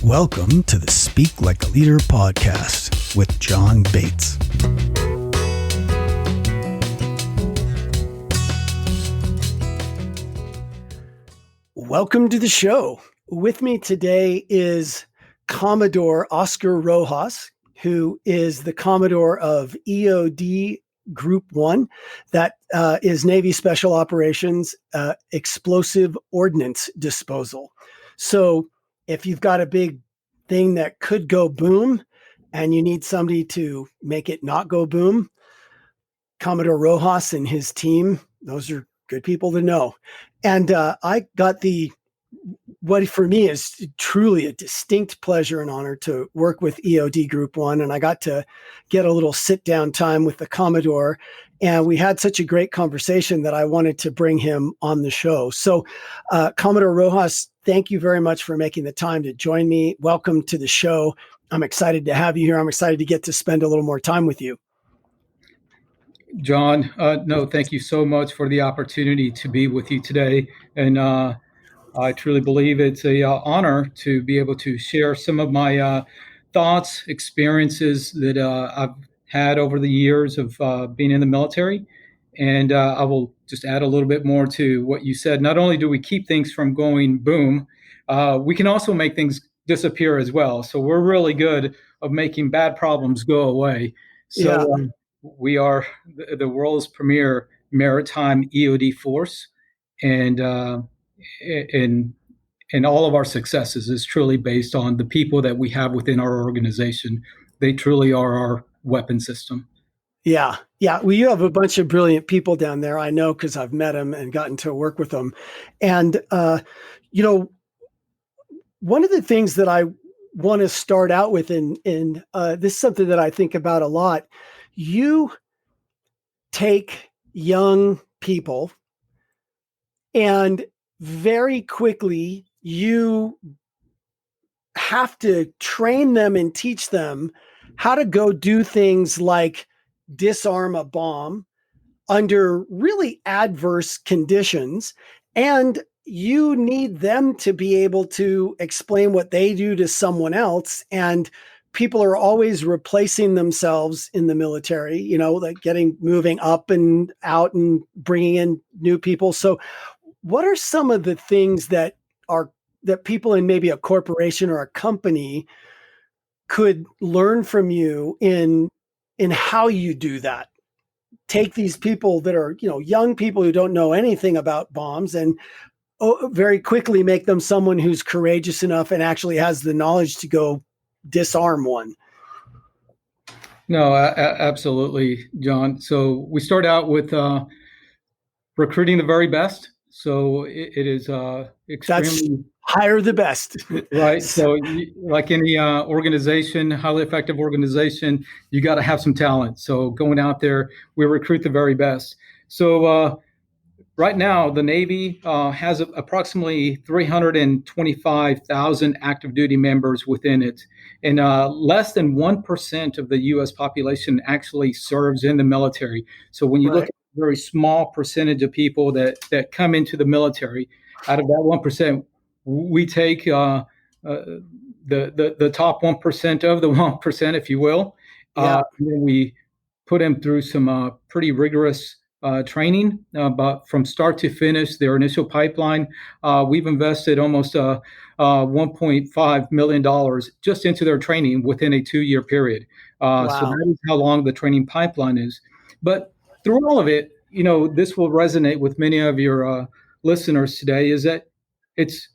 Welcome to the Speak Like a Leader podcast with John Bates. Welcome to the show. With me today is Commodore Oscar Rojas, who is the Commodore of EOD Group 1, that is Navy Special Operations Explosive Ordnance Disposal. So if you've got a big thing that could go boom and you need somebody to make it not go boom, Commodore Rojas and his team, those are good people to know. And I got what for me is truly a distinct pleasure and honor to work with EOD Group 1. And I got to get a little sit down time with the Commodore. And we had such a great conversation that I wanted to bring him on the show. So Commodore Rojas, thank you very much for making the time to join me. Welcome to the show. I'm excited to have you here. I'm excited to get to spend a little more time with you. John, thank you so much for the opportunity to be with you today. And I truly believe it's an honor to be able to share some of my thoughts, experiences that I've had over the years of being in the military. And I will just add a little bit more to what you said. Not only do we keep things from going boom, we can also make things disappear as well. So we're really good at making bad problems go away. So we are the world's premier maritime EOD force. And all of our successes is truly based on the people that we have within our organization. They truly are our weapon system. Yeah. Well, you have a bunch of brilliant people down there. I know because I've met them and gotten to work with them. And, one of the things that I want to start out with, and this is something that I think about a lot. You take young people and very quickly you have to train them and teach them how to go do things like disarm a bomb under really adverse conditions. And you need them to be able to explain what they do to someone else. And people are always replacing themselves in the military, like moving up and out and bringing in new people. So what are some of the things that people in maybe a corporation or a company could learn from you in how you do that? Take these people that are, young people who don't know anything about bombs and very quickly make them someone who's courageous enough and actually has the knowledge to go disarm one. No, absolutely, John. So we start out with recruiting the very best. So it is extremely hire the best, right? So like any organization, highly effective organization, you got to have some talent. So going out there, we recruit the very best. So right now, the Navy has approximately 325,000 active duty members within it. And less than 1% of the U.S. population actually serves in the military. So when you look at a very small percentage of people that come into the military, out of that 1%, we take the top 1% of the 1%, if you will. And then we put them through some pretty rigorous training, but from start to finish, their initial pipeline, we've invested almost $1.5 million just into their training within a 2-year period. So that is how long the training pipeline is. But through all of it, this will resonate with many of your listeners today, is that it's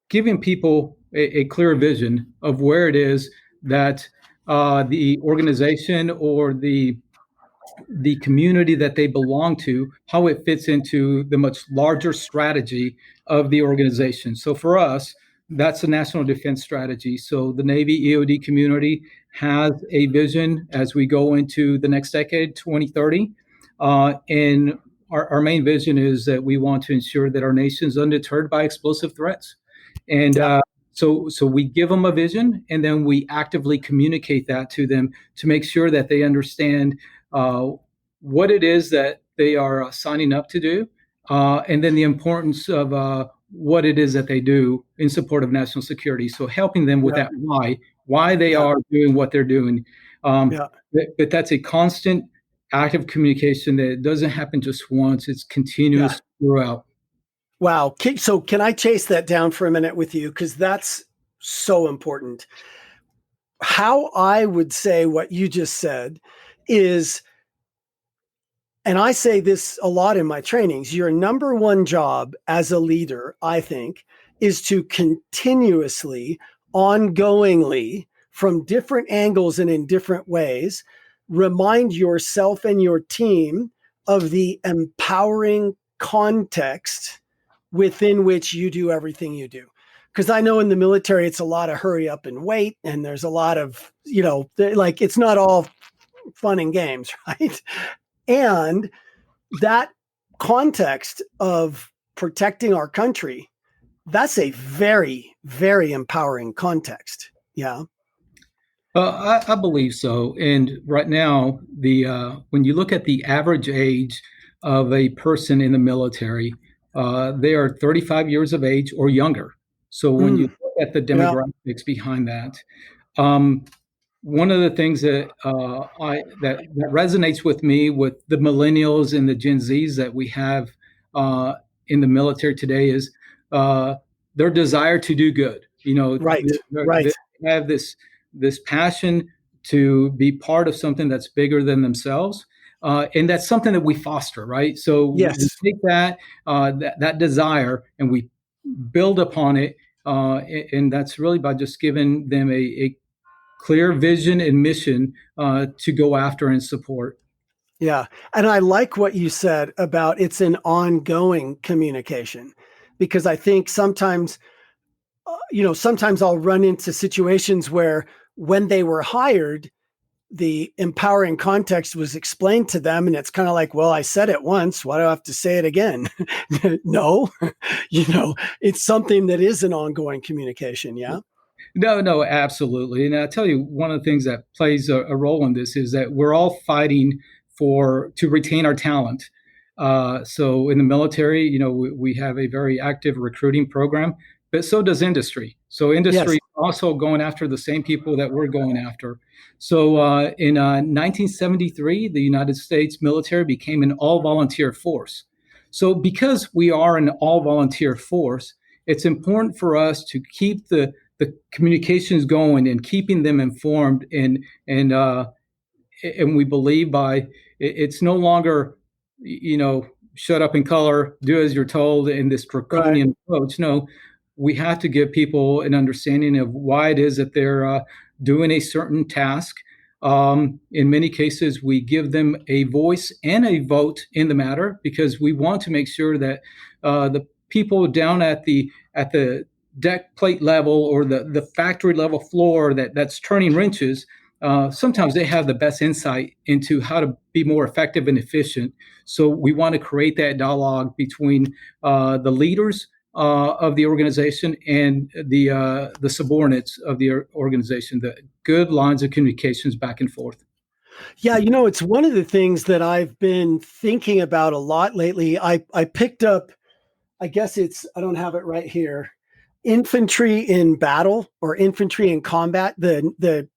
giving people a clear vision of where it is that the organization or the community that they belong to, how it fits into the much larger strategy of the organization. So for us, that's the national defense strategy. So the Navy EOD community has a vision as we go into the next decade, 2030. And our main vision is that we want to ensure that our nation is undeterred by explosive threats. And so we give them a vision, and then we actively communicate that to them to make sure that they understand what it is that they are signing up to do, and then the importance of what it is that they do in support of national security. So helping them with that why they are doing what they're doing. But that's a constant active communication that doesn't happen just once. It's continuous throughout. Wow. So can I chase that down for a minute with you? Because that's so important. How I would say what you just said is, and I say this a lot in my trainings, your number one job as a leader, I think, is to continuously, ongoingly, from different angles and in different ways, remind yourself and your team of the empowering context within which you do everything you do. Because I know in the military, it's a lot of hurry up and wait. And there's a lot of, like, it's not all fun and games, right? And that context of protecting our country, that's a very, very empowering context. Yeah. I believe so. And right now, when you look at the average age of a person in the military, they are 35 years of age or younger. So when you look at the demographics behind that, one of the things that that resonates with me with the millennials and the Gen Zs that we have in the military today is their desire to do good. They have this passion to be part of something that's bigger than themselves. And that's something that we foster, right? So we take that desire and we build upon it. And that's really by just giving them a clear vision and mission to go after and support. Yeah. And I like what you said about it's an ongoing communication, because I think sometimes, sometimes I'll run into situations where when they were hired, the empowering context was explained to them. And it's kind of like, well, I said it once. Why do I have to say it again? No, it's something that is an ongoing communication. Yeah. No, absolutely. And I'll tell you, one of the things that plays a role in this is that we're all fighting to retain our talent. So in the military, we have a very active recruiting program, but so does industry. So industry also going after the same people that we're going after. So in 1973, the United States military became an all-volunteer force. So because we are an all-volunteer force, it's important for us to keep the communications going and keeping them informed, and we believe it's no longer, shut up and color, do as you're told in this draconian approach. No, we have to give people an understanding of why it is that they're doing a certain task. In many cases, we give them a voice and a vote in the matter, because we want to make sure that the people down at the deck plate level or the factory level floor that's turning wrenches, sometimes they have the best insight into how to be more effective and efficient. So we want to create that dialogue between the leaders of the organization and the subordinates of the organization, the good lines of communications back and forth. Yeah, it's one of the things that I've been thinking about a lot lately. I picked up, I guess I don't have it right here, Infantry in Battle or Infantry in Combat, the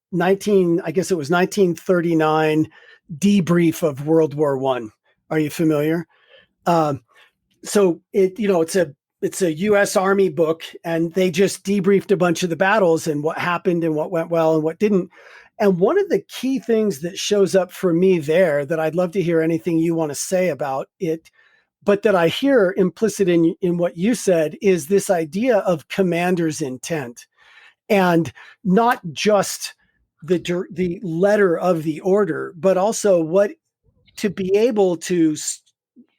1939 debrief of World War I. Are you familiar? So it's a U.S. Army book, and they just debriefed a bunch of the battles and what happened and what went well and what didn't. And one of the key things that shows up for me there that I'd love to hear anything you want to say about it, but that I hear implicit in what you said, is this idea of commander's intent, and not just the letter of the order, but also to be able to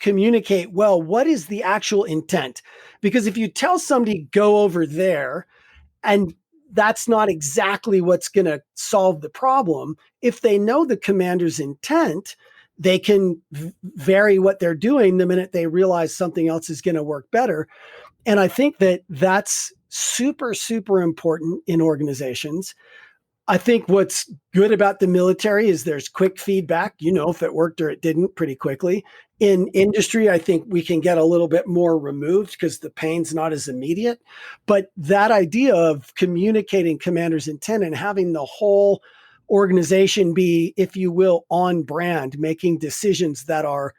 communicate well, what is the actual intent? Because if you tell somebody go over there and that's not exactly what's going to solve the problem, if they know the commander's intent, they can vary what they're doing the minute they realize something else is going to work better. And I think that that's super, super important in organizations. I think what's good about the military is there's quick feedback, if it worked or it didn't pretty quickly. In industry, I think we can get a little bit more removed because the pain's not as immediate. But that idea of communicating commander's intent and having the whole organization be, if you will, on brand, making decisions that are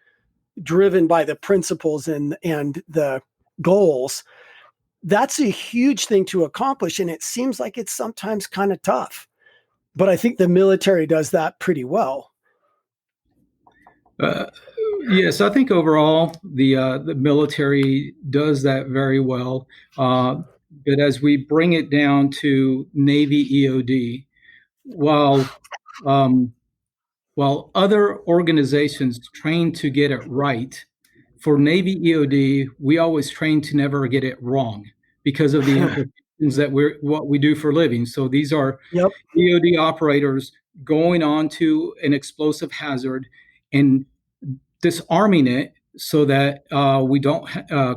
driven by the principles and the goals, that's a huge thing to accomplish. And it seems like it's sometimes kind of tough. But I think the military does that pretty well. Yes, I think overall the military does that very well. But as we bring it down to Navy EOD, while um, while other organizations train to get it right, for Navy EOD, we always train to never get it wrong because of the implications that what we do for a living. So these are Yep. EOD operators going on to an explosive hazard and disarming it so that we don't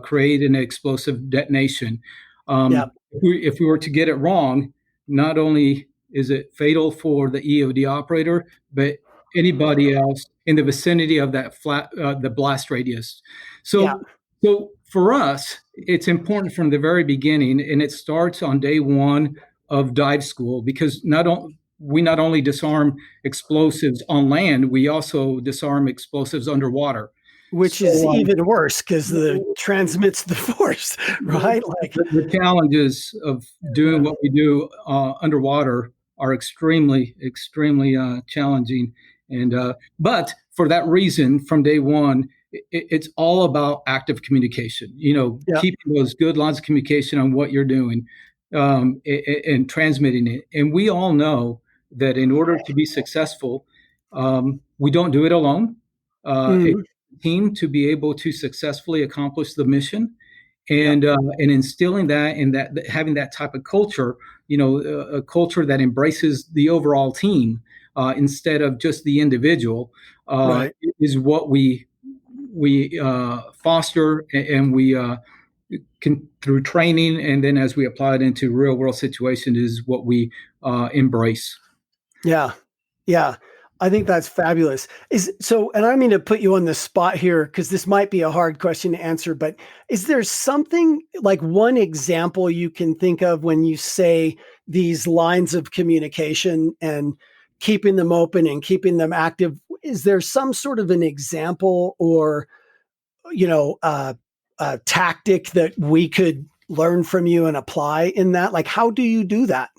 create an explosive detonation. Yep. If we were to get it wrong, not only is it fatal for the EOD operator, but anybody else in the vicinity of that the blast radius. So for us, it's important from the very beginning, and it starts on day one of dive school, because we not only disarm explosives on land, we also disarm explosives underwater. Which is even worse because the transmits the force, right? Like the challenges of doing what we do underwater are extremely, extremely challenging. And but for that reason, from day one, it's all about active communication. Keeping those good lines of communication on what you're doing and transmitting it. And we all know that in order to be successful, we don't do it alone. Team to be able to successfully accomplish the mission, and instilling that and that having that type of culture, a culture that embraces the overall team instead of just the individual, is what we foster, and we can, through training, and then as we apply it into real world situations, is what we embrace. Yeah. I think that's fabulous. And I don't mean to put you on the spot here, because this might be a hard question to answer, but is there something, like one example you can think of when you say these lines of communication and keeping them open and keeping them active? Is there some sort of an example or, a tactic that we could learn from you and apply in that? Like, how do you do that?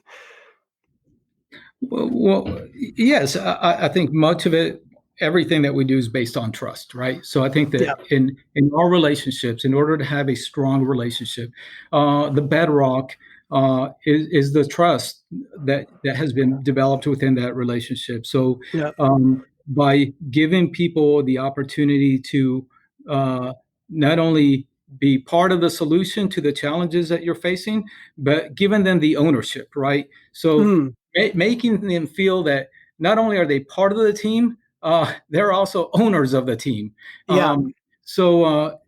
Well, yes, I think much of it, everything that we do is based on trust, right? So I think that in our relationships, in order to have a strong relationship, the bedrock is the trust that has been developed within that relationship. So by giving people the opportunity to not only be part of the solution to the challenges that you're facing, but giving them the ownership, right? So making them feel that not only are they part of the team, they're also owners of the team. So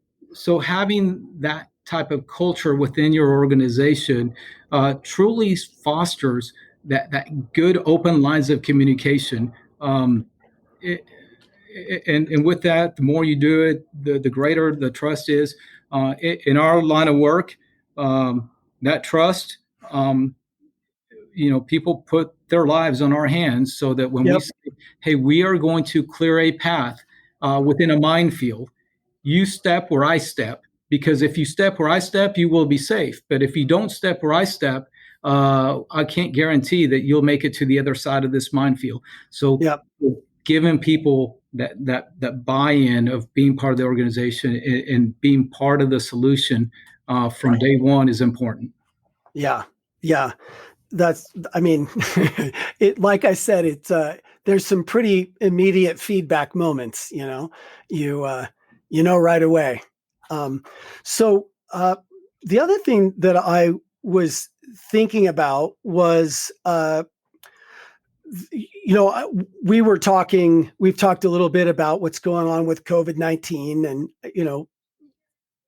having that type of culture within your organization truly fosters that good open lines of communication. And with that, the more you do it, the greater the trust is. In our line of work, that trust, people put their lives on our hands, so that when we say, hey, we are going to clear a path within a minefield, you step where I step, because if you step where I step, you will be safe. But if you don't step where I step, I can't guarantee that you'll make it to the other side of this minefield. So giving people that buy-in of being part of the organization and being part of the solution from day one is important. Yeah. Like I said, it's there's some pretty immediate feedback moments, you right away. So the other thing that I was thinking about was, we've talked a little bit about what's going on with COVID-19, and,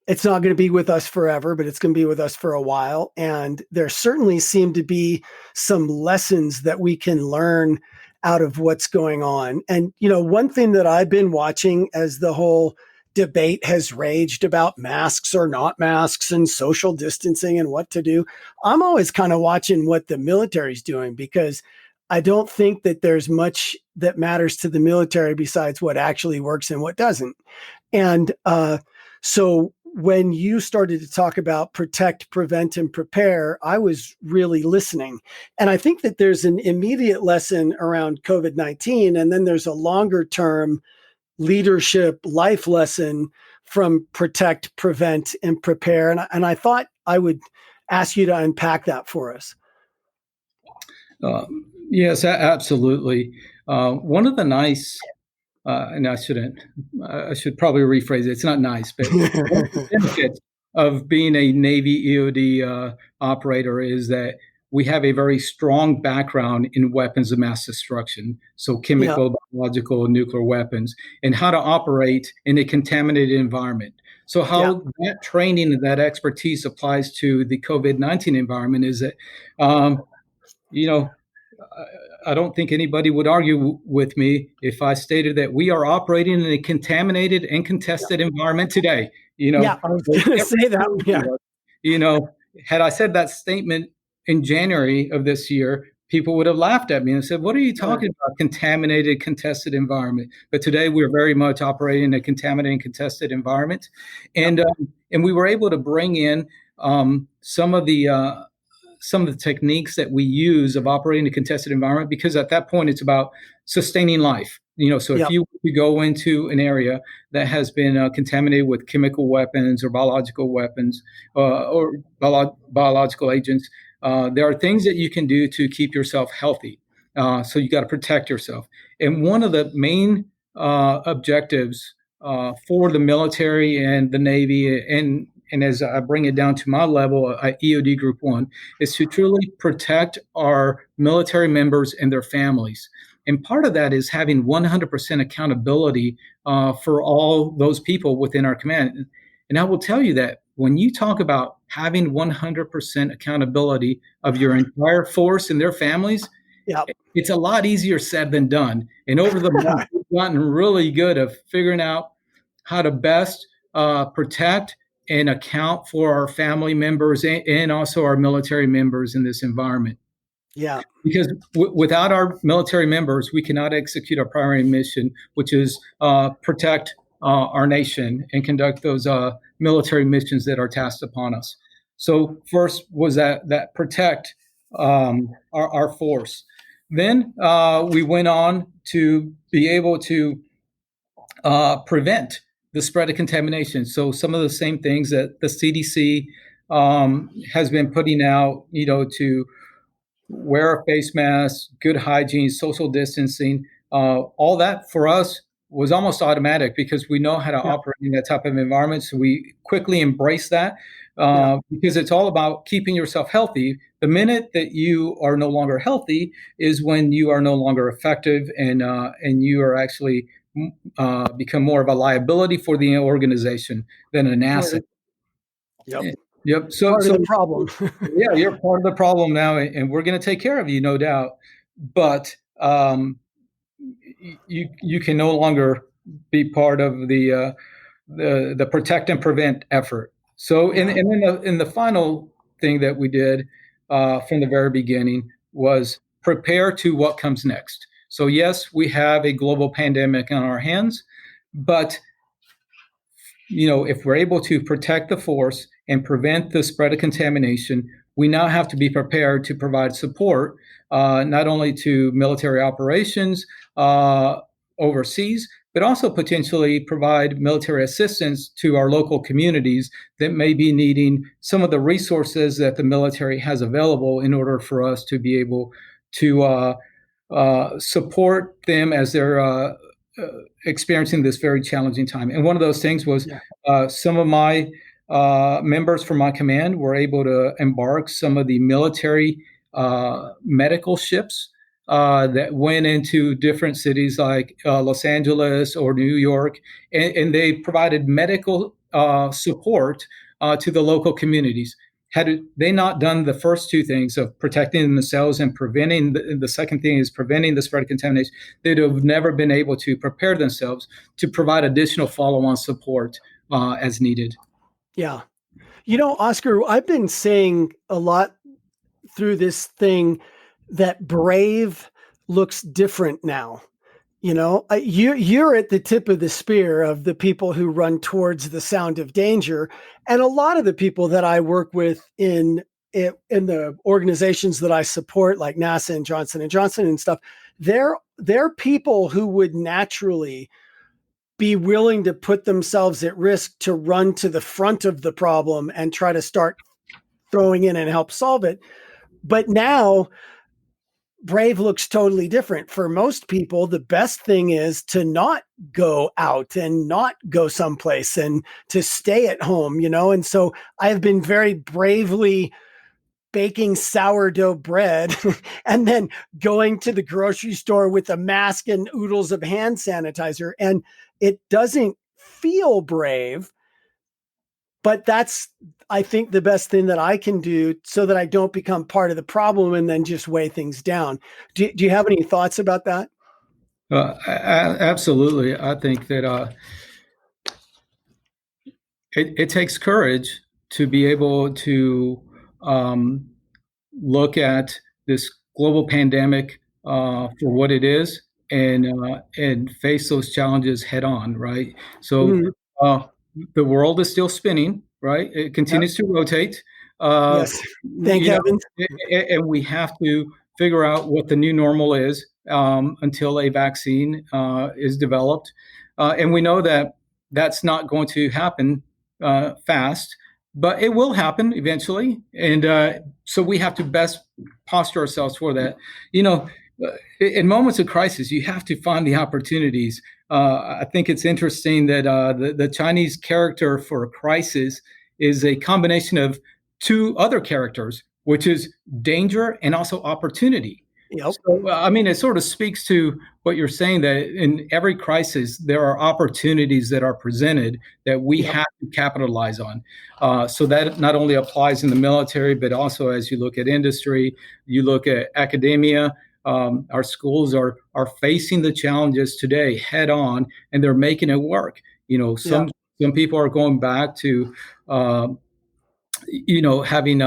it's not going to be with us forever, but it's going to be with us for a while. And there certainly seem to be some lessons that we can learn out of what's going on. And, one thing that I've been watching as the whole debate has raged about masks or not masks and social distancing and what to do. I'm always kind of watching what the military's doing, because I don't think that there's much that matters to the military besides what actually works and what doesn't. And so when you started to talk about protect, prevent, and prepare, I was really listening. And I think that there's an immediate lesson around COVID-19, and then there's a longer term leadership life lesson from protect, prevent, and prepare. And I thought I would ask you to unpack that for us. Yes, absolutely. One of the nice, and I should probably rephrase it. It's not nice, but one of the benefits of being a Navy EOD operator is that we have a very strong background in weapons of mass destruction. So chemical, biological, nuclear weapons, and how to operate in a contaminated environment. So how that training and that expertise applies to the COVID-19 environment is that, I don't think anybody would argue with me if I stated that we are operating in a contaminated and contested environment today. I was going to say that. Had I said that statement in January of this year, people would have laughed at me and said, "What are you talking about? Contaminated, contested environment?" But today we're very much operating in a contaminated and contested environment, and we were able to bring in some of the techniques that we use of operating in a contested environment, because at that point it's about sustaining life. So if you go into an area that has been contaminated with chemical weapons or biological weapons or biological agents, there are things that you can do to keep yourself healthy. So you got to protect yourself. And one of the main objectives for the military and the Navy, and as I bring it down to my level at EOD Group 1, is to truly protect our military members and their families. And part of that is having 100% accountability for all those people within our command. And I will tell you that when you talk about having 100% accountability of your entire force and their families, it's a lot easier said than done. And over the months, we've gotten really good at figuring out how to best protect and account for our family members and also our military members in this environment. Yeah. Because without our military members, we cannot execute our primary mission, which is protect our nation and conduct those military missions that are tasked upon us. So first was that protect our force. Then we went on to be able to prevent the spread of contamination. So some of the same things that the CDC has been putting out, to wear a face mask, good hygiene, social distancing, all that for us was almost automatic because we know how to operate in that type of environment. So we quickly embrace that because it's all about keeping yourself healthy. The minute that you are no longer healthy is when you are no longer effective and you are actually become more of a liability for the organization than an asset. Yep. So part of the problem. Yeah, you're part of the problem now, and we're going to take care of you, no doubt. But you can no longer be part of the protect and prevent effort. So, and then the final thing that we did from the very beginning was prepare to what comes next. So yes, we have a global pandemic on our hands, but if we're able to protect the force and prevent the spread of contamination, we now have to be prepared to provide support not only to military operations overseas, but also potentially provide military assistance to our local communities that may be needing some of the resources that the military has available in order for us to be able to support them as they're experiencing this very challenging time. And one of those things was some of my members from my command were able to embark some of the military medical ships that went into different cities like Los Angeles or New York, and they provided medical support to the local communities. had they not done the first two things of protecting themselves and preventing the second thing is preventing the spread of contamination, they'd have never been able to prepare themselves to provide additional follow-on support as needed. Yeah. Oscar, I've been saying a lot through this thing that brave looks different now. You're at the tip of the spear of the people who run towards the sound of danger. And a lot of the people that I work with in the organizations that I support, like NASA and Johnson & Johnson and stuff, they're people who would naturally be willing to put themselves at risk to run to the front of the problem and try to start throwing in and help solve it. But now brave looks totally different. For most people, the best thing is to not go out and not go someplace and to stay at home, And so I've been very bravely baking sourdough bread and then going to the grocery store with a mask and oodles of hand sanitizer. And it doesn't feel brave, but that's, I think, the best thing that I can do so that I don't become part of the problem and then just weigh things down. Do you have any thoughts about that? Absolutely. I think that it takes courage to be able to look at this global pandemic for what it is and face those challenges head on, right? So the world is still spinning, right? It continues to rotate. Yes, thank heavens. And we have to figure out what the new normal is until a vaccine is developed. And we know that that's not going to happen fast, but it will happen eventually. And so we have to best posture ourselves for that. In moments of crisis, you have to find the opportunities. I think it's interesting that the Chinese character for crisis is a combination of two other characters, which is danger and also opportunity. Yep. So, it sort of speaks to what you're saying, that in every crisis, there are opportunities that are presented that we have to capitalize on. So that not only applies in the military, but also as you look at industry, you look at academia. Our schools are facing the challenges today head on, and they're making it work. Some people are going back to, having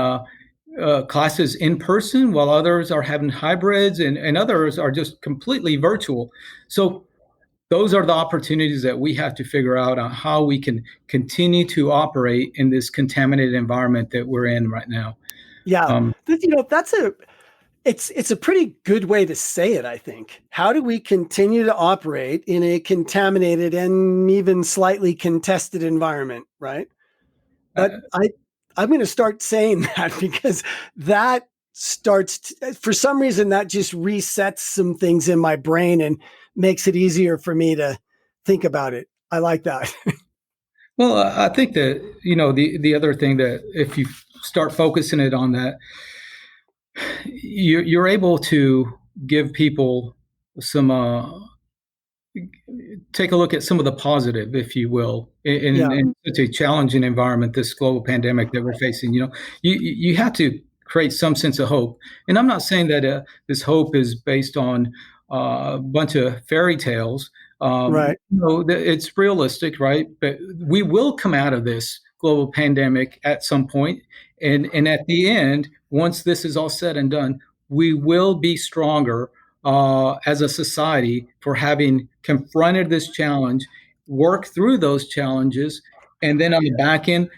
classes in person, while others are having hybrids, and others are just completely virtual. So those are the opportunities that we have to figure out on how we can continue to operate in this contaminated environment that we're in right now. Yeah, it's a pretty good way to say it, I think. How do we continue to operate in a contaminated and even slightly contested environment, right? But I'm going to start saying that because that starts, for some reason, that just resets some things in my brain and makes it easier for me to think about it. I like that. Well, I think that, the other thing that if you start focusing it on that, you're able to give people some, take a look at some of the positive, if you will, in such a challenging environment, this global pandemic that we're facing. You have to create some sense of hope. And I'm not saying that this hope is based on a bunch of fairy tales. Right. It's realistic, right? But we will come out of this global pandemic at some point. And at the end, once this is all said and done, we will be stronger as a society for having confronted this challenge, work through those challenges, and then on the back end,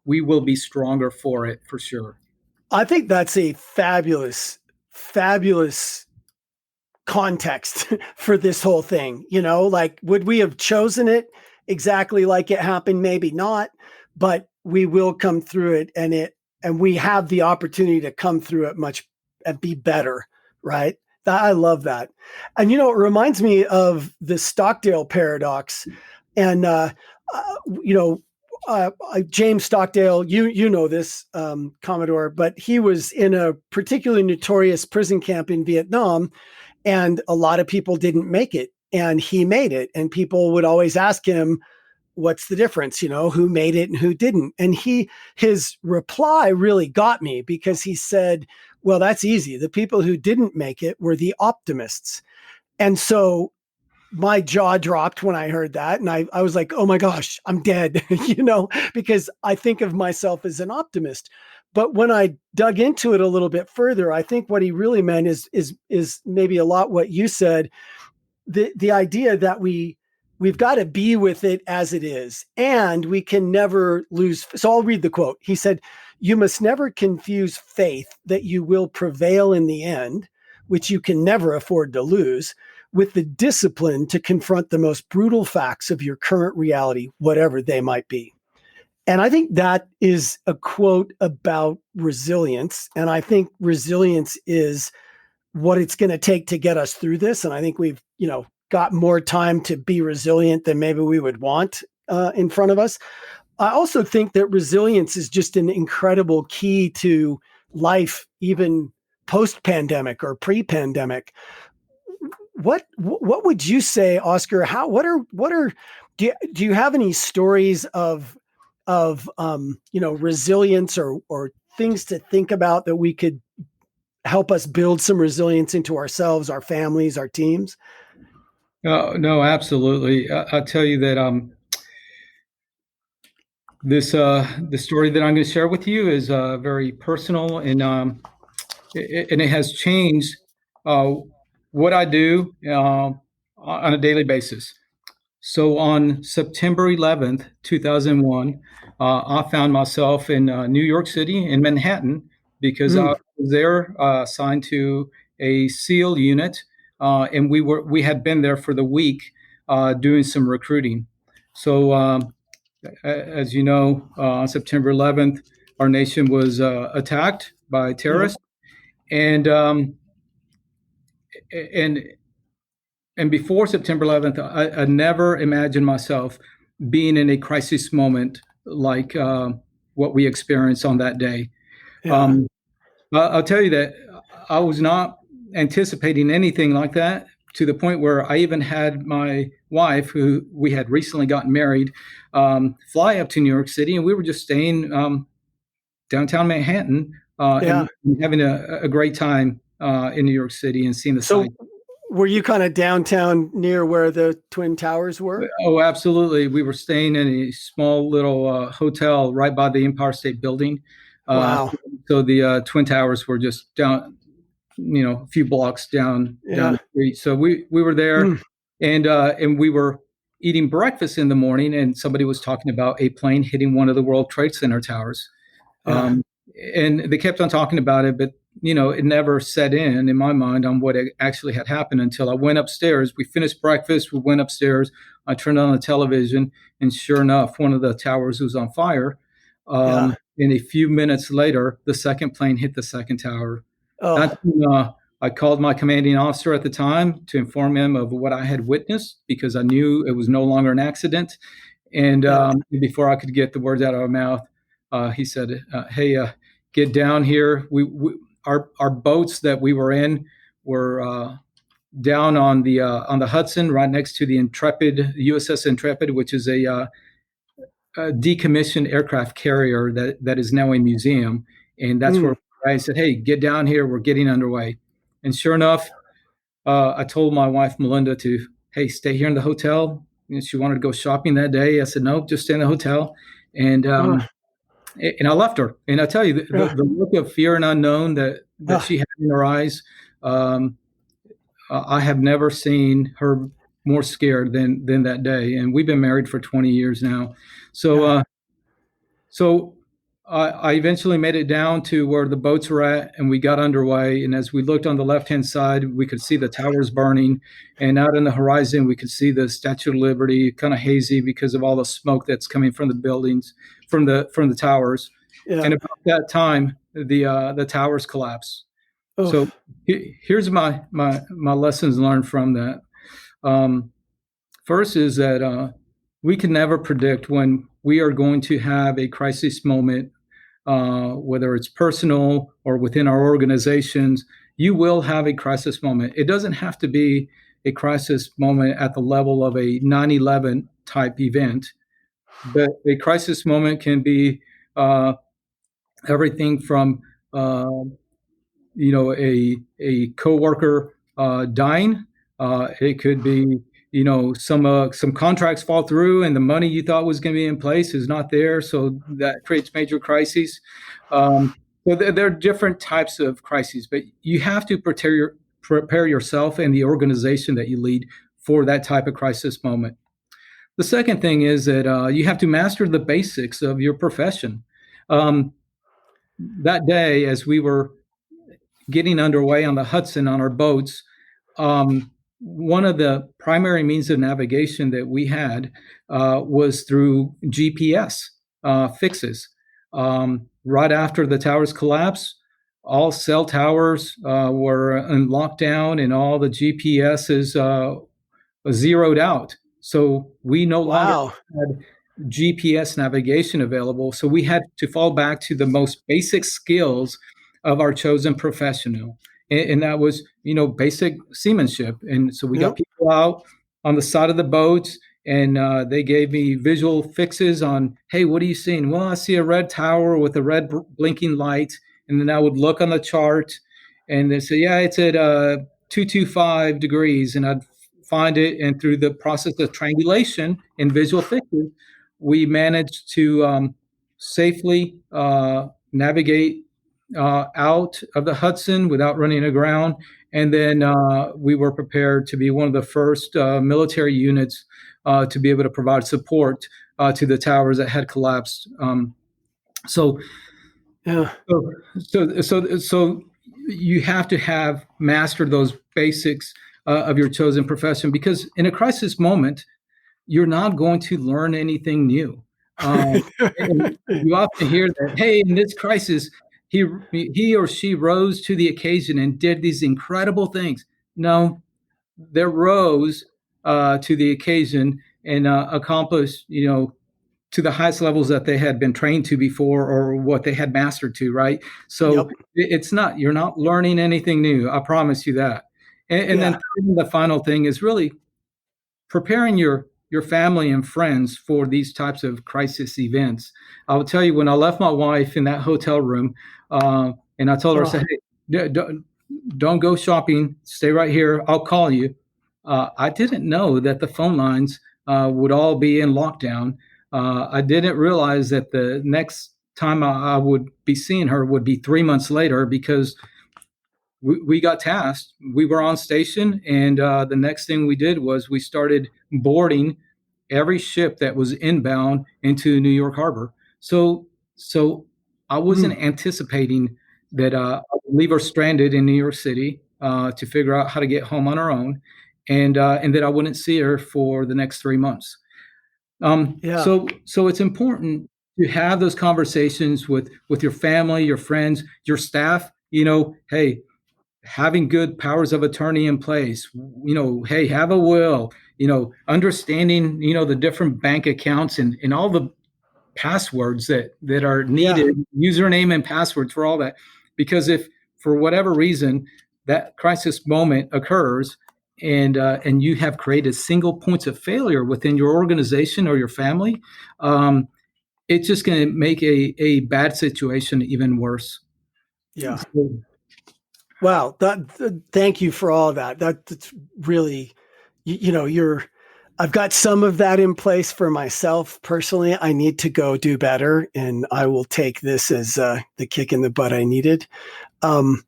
we will be stronger for it, for sure. I think that's a fabulous, fabulous context for this whole thing. Would we have chosen it exactly like it happened? Maybe not, but we will come through it, and we have the opportunity to come through it and be better, right? I love that. And, it reminds me of the Stockdale paradox. And, James Stockdale, you know this, Commodore, but he was in a particularly notorious prison camp in Vietnam, and a lot of people didn't make it, and he made it. And people would always ask him, what's the difference? Who made it and who didn't? And his reply really got me, because he said, well, that's easy. The people who didn't make it were the optimists. And so my jaw dropped when I heard that. And I was like, oh my gosh, I'm dead, because I think of myself as an optimist. But when I dug into it a little bit further, I think what he really meant is maybe a lot what you said. The idea that we've got to be with it as it is, and we can never lose. So I'll read the quote. He said, "You must never confuse faith that you will prevail in the end, which you can never afford to lose, with the discipline to confront the most brutal facts of your current reality, whatever they might be." And I think that is a quote about resilience. And I think resilience is what it's going to take to get us through this. And I think we've, got more time to be resilient than maybe we would want in front of us. I also think that resilience is just an incredible key to life, even post-pandemic or pre-pandemic. What would you say, Oscar? Do you have any stories of resilience or things to think about that we could help us build some resilience into ourselves, our families, our teams? No, absolutely. I'll tell you that the story that I'm going to share with you is very personal, and it has changed what I do on a daily basis. So on September 11th, 2001, I found myself in New York City, in Manhattan, because I was there assigned to a SEAL unit, and we had been there for the week doing some recruiting. So as you know, on September 11th, our nation was attacked by terrorists, and before September 11th, I never imagined myself being in a crisis moment like what we experienced on that day. Yeah. I'll tell you that I was not anticipating anything like that, to the point where I even had my wife, who we had recently gotten married, fly up to New York City, and we were just staying downtown Manhattan and having a great time in New York City and seeing the sights. Were you kind of downtown near where the Twin Towers were? Oh, absolutely. We were staying in a small little hotel right by the Empire State Building. Wow. So the Twin Towers were just down, a few blocks down the street. So we were there, and we were eating breakfast in the morning, and somebody was talking about a plane hitting one of the World Trade Center towers. And they kept on talking about it, but it never set in my mind on what actually had happened until I went upstairs. We finished breakfast. We went upstairs. I turned on the television, and sure enough, one of the towers was on fire. And a few minutes later, the second plane hit the second tower. I called my commanding officer at the time to inform him of what I had witnessed, because I knew it was no longer an accident. And before I could get the words out of my mouth, he said, "Hey, get down here." Our boats that we were in were down on the Hudson, right next to the Intrepid, USS Intrepid, which is a decommissioned aircraft carrier that is now a museum. And that's where I said, "Hey, get down here. We're getting underway." And sure enough, I told my wife, Melinda, to, "Hey, stay here in the hotel." And she wanted to go shopping that day. I said, "No, just stay in the hotel." And I left her. And I tell you, the look of fear and unknown that she had in her eyes, I have never seen her more scared than that day. And we've been married for 20 years now. So I eventually made it down to where the boats were at, and we got underway. And as we looked on the left-hand side, we could see the towers burning. And out in the horizon, we could see the Statue of Liberty, kind of hazy because of all the smoke that's coming from the buildings, from the towers. Yeah. And about that time, the towers collapsed. Oh. So here's my lessons learned from that. First is that we can never predict when we are going to have a crisis moment, whether it's personal or within our organizations. You will have a crisis moment. It doesn't have to be a crisis moment at the level of a 9/11 type event. But a crisis moment can be everything from a coworker dying. It could be some contracts fall through and the money you thought was going to be in place is not there, so that creates major crises. So there are different types of crises, but you have to prepare yourself and the organization that you lead for that type of crisis moment. The second thing is that you have to master the basics of your profession. That day, as we were getting underway on the Hudson on our boats, one of the primary means of navigation that we had was through GPS fixes. Right after the towers collapsed, all cell towers were in lockdown and all the GPSs zeroed out. So we no longer had GPS navigation available. So we had to fall back to the most basic skills of our chosen professional. And that was, basic seamanship. And so we got people out on the side of the boats, and they gave me visual fixes on, hey, what are you seeing? Well, I see a red tower with a red blinking light. And then I would look on the chart, and they say, yeah, it's at 225 degrees. And I'd find it. And through the process of triangulation and visual fixes, we managed to safely navigate out of the Hudson without running aground. And then we were prepared to be one of the first military units to be able to provide support to the towers that had collapsed. So you have to have mastered those basics of your chosen profession, because in a crisis moment, you're not going to learn anything new. You often hear that, hey, in this crisis, he or she rose to the occasion and did these incredible things. No, they rose to the occasion and accomplished, to the highest levels that they had been trained to before or what they had mastered to, right? So you're not learning anything new. I promise you that. And then the final thing is really preparing your family and friends for these types of crisis events. I will tell you, when I left my wife in that hotel room, and I told her, I said, hey, don't go shopping. Stay right here. I'll call you. I didn't know that the phone lines would all be in lockdown. I didn't realize that the next time I would be seeing her would be 3 months later, because we got tasked. We were on station, and the next thing we did was we started boarding every ship that was inbound into New York Harbor. So I wasn't anticipating that I would leave her stranded in New York City to figure out how to get home on her own, and that I wouldn't see her for the next 3 months. So it's important to have those conversations with your family, your friends, your staff. Hey, having good powers of attorney in place, hey, have a will, understanding, the different bank accounts and all the passwords that are needed, username and passwords for all that. Because if for whatever reason that crisis moment occurs and you have created single points of failure within your organization or your family, it's just going to make a bad situation even worse. Yeah. So, wow. Thank you for all of that. That's really, I've got some of that in place for myself personally. I need to go do better, and I will take this as the kick in the butt I needed. And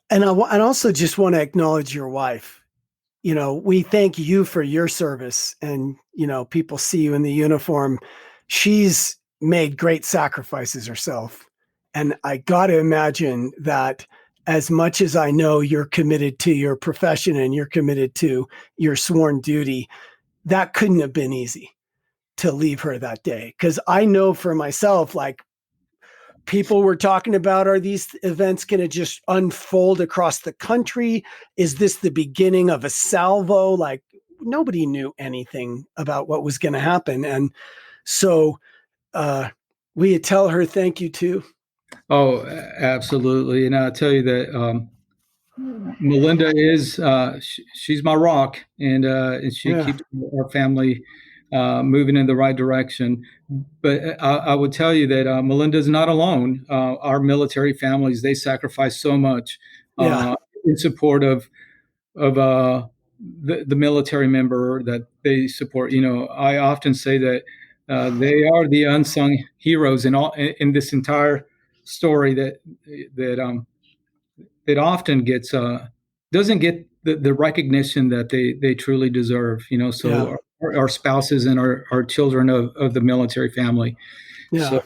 I also just want to acknowledge your wife. We thank you for your service, and, people see you in the uniform. She's made great sacrifices herself. And I got to imagine that as much as I know you're committed to your profession and you're committed to your sworn duty, that couldn't have been easy to leave her that day. Because I know for myself, like, people were talking about, are these events going to just unfold across the country? Is this the beginning of a salvo? Like, nobody knew anything about what was going to happen. And so will you tell her thank you too? Oh, absolutely. And I'll tell you that Melinda is, she's my rock, and she keeps our family moving in the right direction. But I would tell you that Melinda is not alone. Our military families, they sacrifice so much in support of the military member that they support. I often say that they are the unsung heroes in this entire story that often doesn't get the recognition that they truly deserve. So our spouses and our children of the military family. Yeah.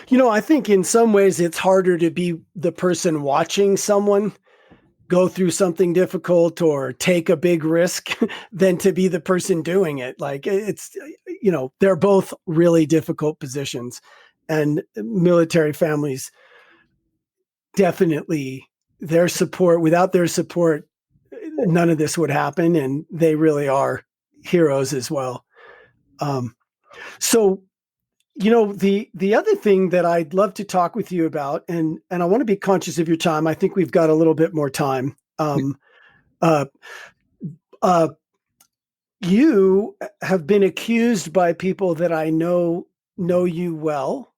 So, I think in some ways it's harder to be the person watching someone go through something difficult or take a big risk than to be the person doing it. Like it's, they're both really difficult positions, and military families definitely, without their support, none of this would happen. And they really are heroes as well. So, the other thing that I'd love to talk with you about, and I want to be conscious of your time. I think we've got a little bit more time. You have been accused by people that I know you well,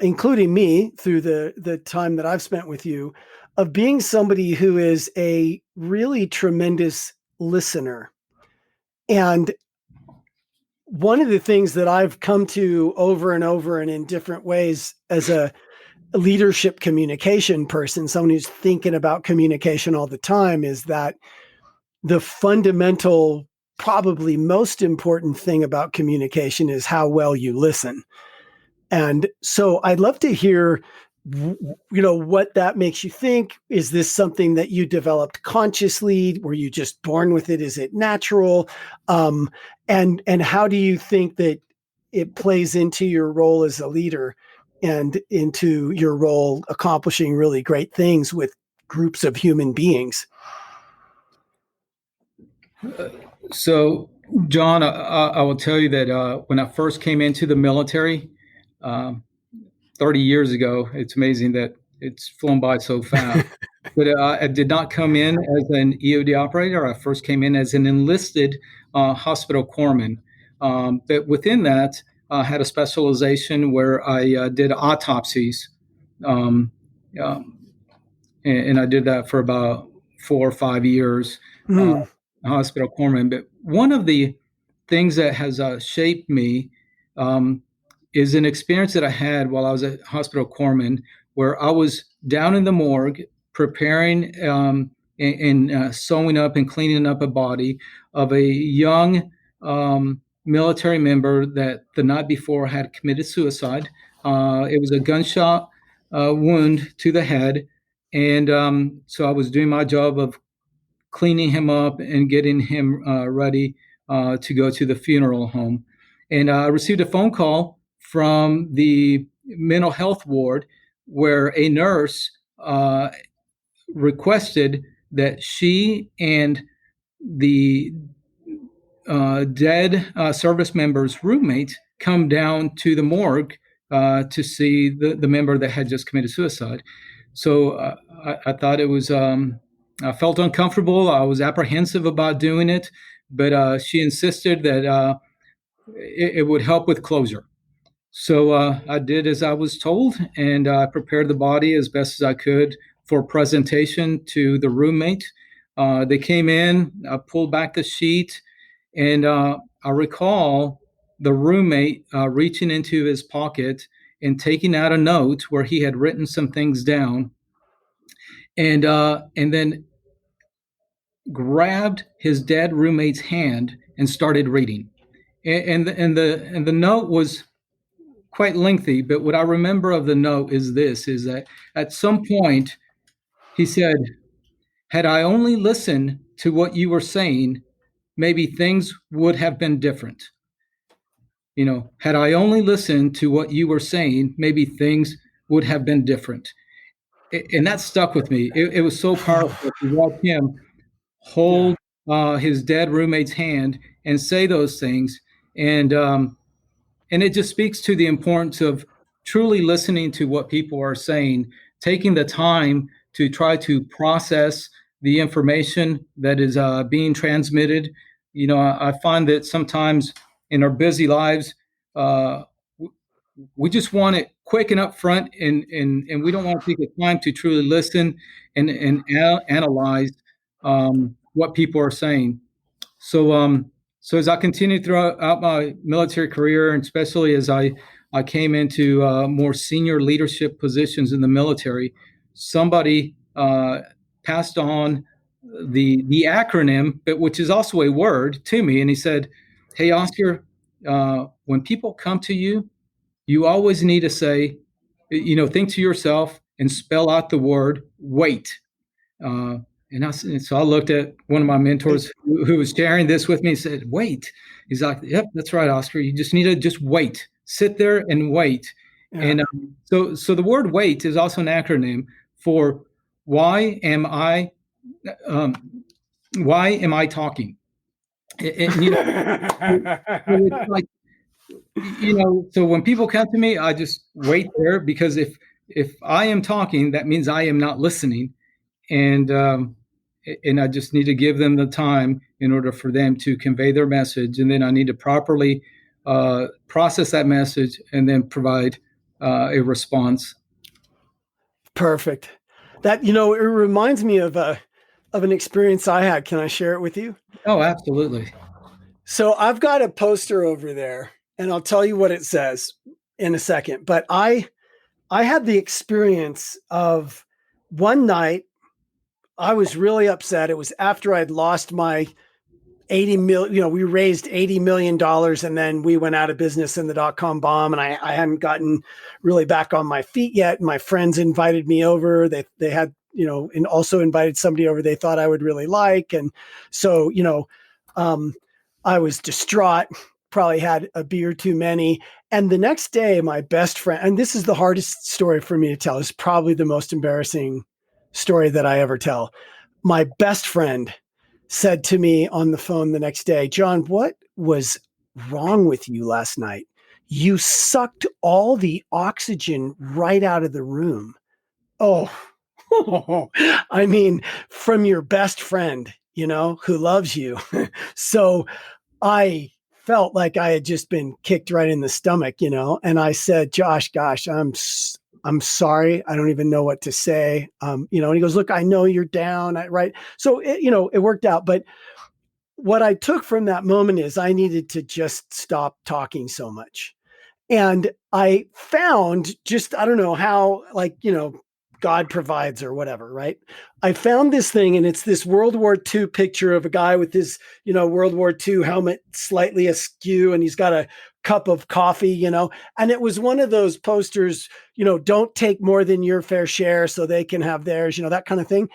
including me through the time that I've spent with you, of being somebody who is a really tremendous listener. And one of the things that I've come to over and over and in different ways as a leadership communication person, someone who's thinking about communication all the time, is that the fundamental, probably most important thing about communication is how well you listen. And so I'd love to hear, what that makes you think. Is this something that you developed consciously? Were you just born with it? Is it natural? And how do you think that it plays into your role as a leader and into your role accomplishing really great things with groups of human beings? So, John, I will tell you that when I first came into the military 30 years ago, it's amazing that it's flown by so fast. But I did not come in as an EOD operator. I first came in as an enlisted hospital corpsman. But within that, I had a specialization where I did autopsies. And I did that for about 4 or 5 years. Hospital corpsman. But one of the things that has shaped me is an experience that I had while I was a hospital corpsman, where I was down in the morgue preparing and sewing up and cleaning up a body of a young military member that the night before had committed suicide. It was a gunshot wound to the head. And so I was doing my job of cleaning him up and getting him ready to go to the funeral home. And I received a phone call from the mental health ward where a nurse requested that she and the dead service member's roommate come down to the morgue to see the member that had just committed suicide. So I thought it was... I felt uncomfortable. I was apprehensive about doing it, but she insisted that it would help with closure. So I did as I was told, and I prepared the body as best as I could for presentation to the roommate. They came in, I pulled back the sheet, and I recall the roommate reaching into his pocket and taking out a note where he had written some things down, and then grabbed his dead roommate's hand and started reading. And the note was quite lengthy, but what I remember of the note is that at some point he said, "Had I only listened to what you were saying, maybe things would have been different. Had I only listened to what you were saying, maybe things would have been different." And that stuck with me. It was so powerful to watch him hold his dead roommate's hand and say those things. And it just speaks to the importance of truly listening to what people are saying, taking the time to try to process the information that is being transmitted. I find that sometimes in our busy lives, we just want it quick and upfront, and we don't want to take the time to truly listen and analyze what people are saying. So as I continued throughout my military career, and especially as I came into more senior leadership positions in the military, somebody passed on the acronym, but which is also a word, to me, and he said, "Hey, Oscar, when people come to you, you always need to say, think to yourself and spell out the word wait." So I looked at one of my mentors who was sharing this with me and said, "Wait." He's like, "Yep, that's right, Oscar. You just need to just wait, sit there and wait." Yeah. And so the word wait is also an acronym for why am I talking? It's like, so when people come to me, I just wait there, because if I am talking, that means I am not listening. And I just need to give them the time in order for them to convey their message. And then I need to properly process that message and then provide a response. Perfect. That, it reminds me of an experience I had. Can I share it with you? Oh, absolutely. So I've got a poster over there, and I'll tell you what it says in a second. But I had the experience of one night, I was really upset. It was after I'd lost my 80 million, we raised $80 million, and then we went out of business in the dot-com bomb, and I hadn't gotten really back on my feet yet. My friends invited me over. They had, and also invited somebody over they thought I would really like. And so, I was distraught, probably had a beer too many. And the next day, my best friend, and this is the hardest story for me to tell, it's probably the most embarrassing story that I ever tell. My best friend said to me on the phone the next day, "John, what was wrong with you last night? You sucked all the oxygen right out of the room." Oh, I mean, from your best friend, who loves you. So I felt like I had just been kicked right in the stomach, and I said, "Josh, gosh, I'm sorry. I don't even know what to say." And he goes, "Look, I know you're down." Right. So it worked out. But what I took from that moment is I needed to just stop talking so much. And I found, just, I don't know how, God provides or whatever, right? I found this thing, and it's this World War II picture of a guy with his, World War II helmet slightly askew, and he's got a cup of coffee, and it was one of those posters, don't take more than your fair share so they can have theirs, that kind of thing.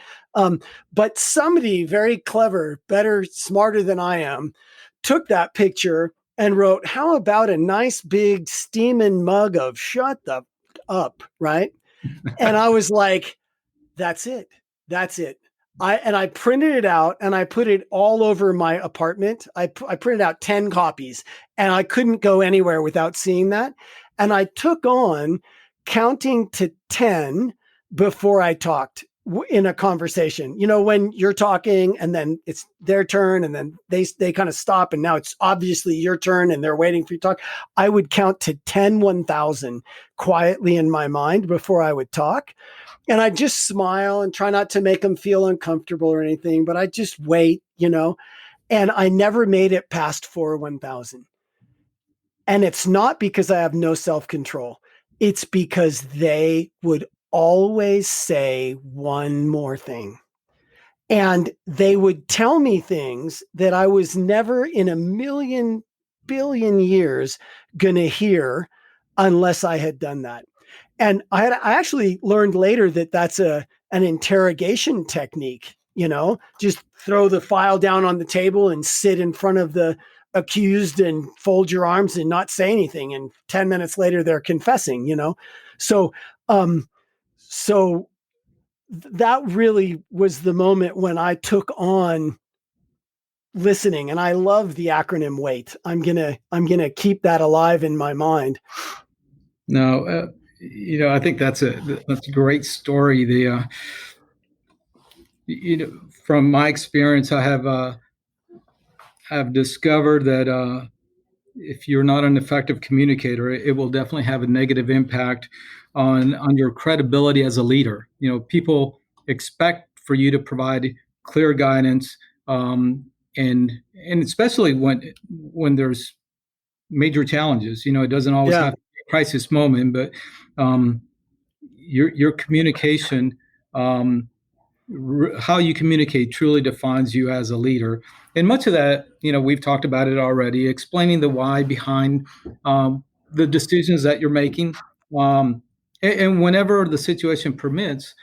But somebody very clever, better, smarter than I am, took that picture and wrote, "How about a nice big steaming mug of shut the up," right? And I was like, that's it. That's it. I printed it out, and I put it all over my apartment. I printed out 10 copies, and I couldn't go anywhere without seeing that. And I took on counting to 10 before I talked in a conversation. When you're talking and then it's their turn, and then they kind of stop, and now it's obviously your turn and they're waiting for you to talk. I would count to 10, 1,000 quietly in my mind before I would talk. And I just smile and try not to make them feel uncomfortable or anything, but I just wait, and I never made it past 1,000. And it's not because I have no self-control. It's because they would always say one more thing. And they would tell me things that I was never in a million billion years going to hear unless I had done that. And I actually learned later that that's an interrogation technique, just throw the file down on the table and sit in front of the accused and fold your arms and not say anything. And 10 minutes later, they're confessing, So, so that really was the moment when I took on listening. And I love the acronym WAIT. I'm going to keep that alive in my mind. No, I think that's a great story. From my experience, I have discovered that if you're not an effective communicator, it will definitely have a negative impact on your credibility as a leader. People expect for you to provide clear guidance, and especially when there's major challenges. It doesn't always have to be a crisis moment, but your communication, how you communicate truly defines you as a leader. And much of that, we've talked about it already, explaining the why behind the decisions that you're making. And whenever the situation permits,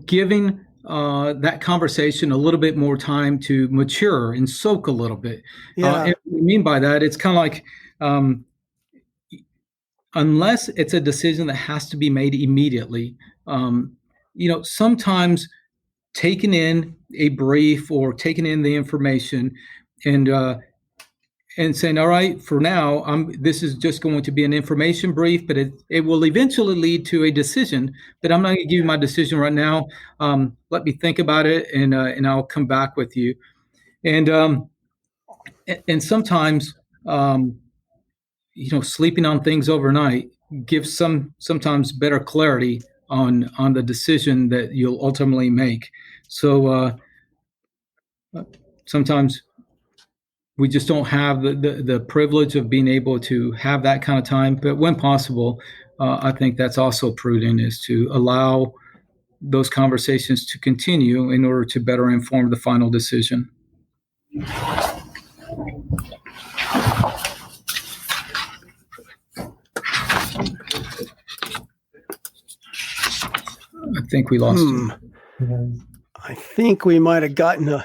giving that conversation a little bit more time to mature and soak a little bit. And what I mean by that, it's kind of like, unless it's a decision that has to be made immediately, sometimes taking in a brief or taking in the information and saying, all right, for now, this is just going to be an information brief, but it will eventually lead to a decision. But I'm not going to give you my decision right now. Let me think about it, and I'll come back with you. And sometimes, sleeping on things overnight gives sometimes better clarity on the decision that you'll ultimately make. So sometimes we just don't have the privilege of being able to have that kind of time. But when possible, I think that's also prudent, is to allow those conversations to continue in order to better inform the final decision. I think we lost him. I think we might have gotten a...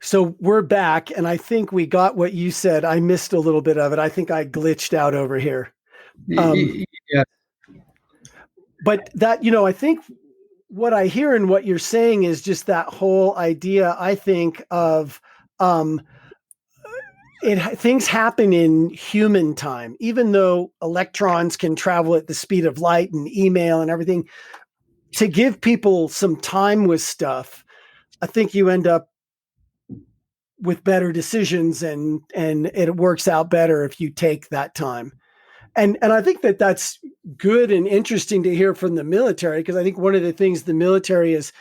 So we're back, and I think we got what you said. I missed a little bit of it. I think I glitched out over here. Yeah. But that, I think what I hear in what you're saying is just that whole idea, I think, of things happen in human time. Even though electrons can travel at the speed of light and email and everything, to give people some time with stuff, I think you end up with better decisions, and it works out better if you take that time. And I think that's good and interesting to hear from the military, because I think one of the things the military is,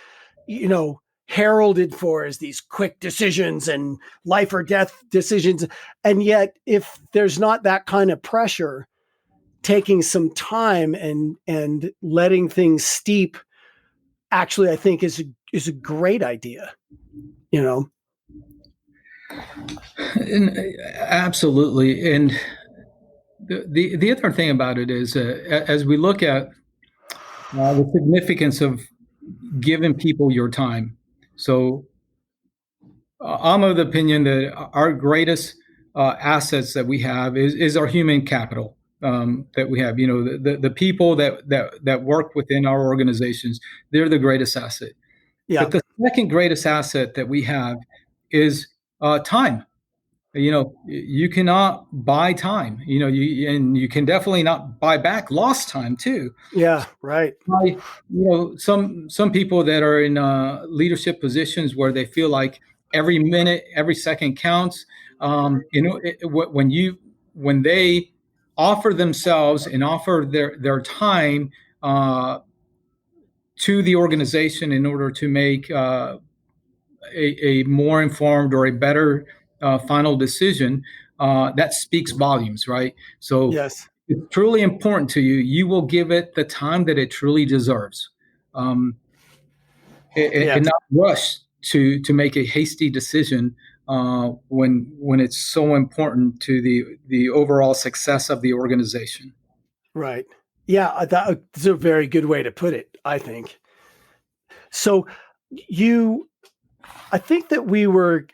heralded for is these quick decisions and life or death decisions. And yet, if there's not that kind of pressure, taking some time and letting things steep, actually, I think is a great idea. And absolutely. And the other thing about it is, as we look at the significance of giving people your time. So I'm of the opinion that our greatest assets that we have is our human capital that we have. The people that work within our organizations, they're the greatest asset. Yeah. But the second greatest asset that we have is time. You cannot buy time. And you can definitely not buy back lost time too. Yeah, right. Some people that are in leadership positions where they feel like every minute, every second counts. When they offer themselves and offer their time to the organization in order to make a more informed or a better final decision, that speaks volumes, right? So yes. It's truly important to you. You will give it the time that it truly deserves, and not rush to make a hasty decision when it's so important to the overall success of the organization. Right. Yeah, that's a very good way to put it, I think. So I think that